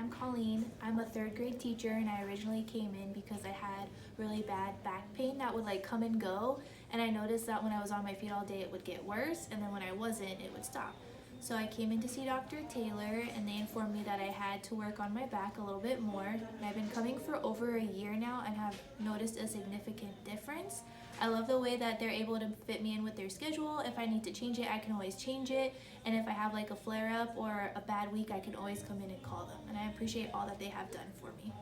I'm Colleen. I'm a third grade teacher, and I originally came in because I had really bad back pain that would like come and go, and I noticed that when I was on my feet all day it would get worse, and then when I wasn't it would stop. So I came in to see Dr. Taylor, and they informed me that I had to work on my back a little bit more. And I've been coming for over a year now and have noticed a significant difference. I love the way that they're able to fit me in with their schedule. If I need to change it, I can always change it. And if I have like a flare up or a bad week, I can always come in and call them. And I appreciate all that they have done for me.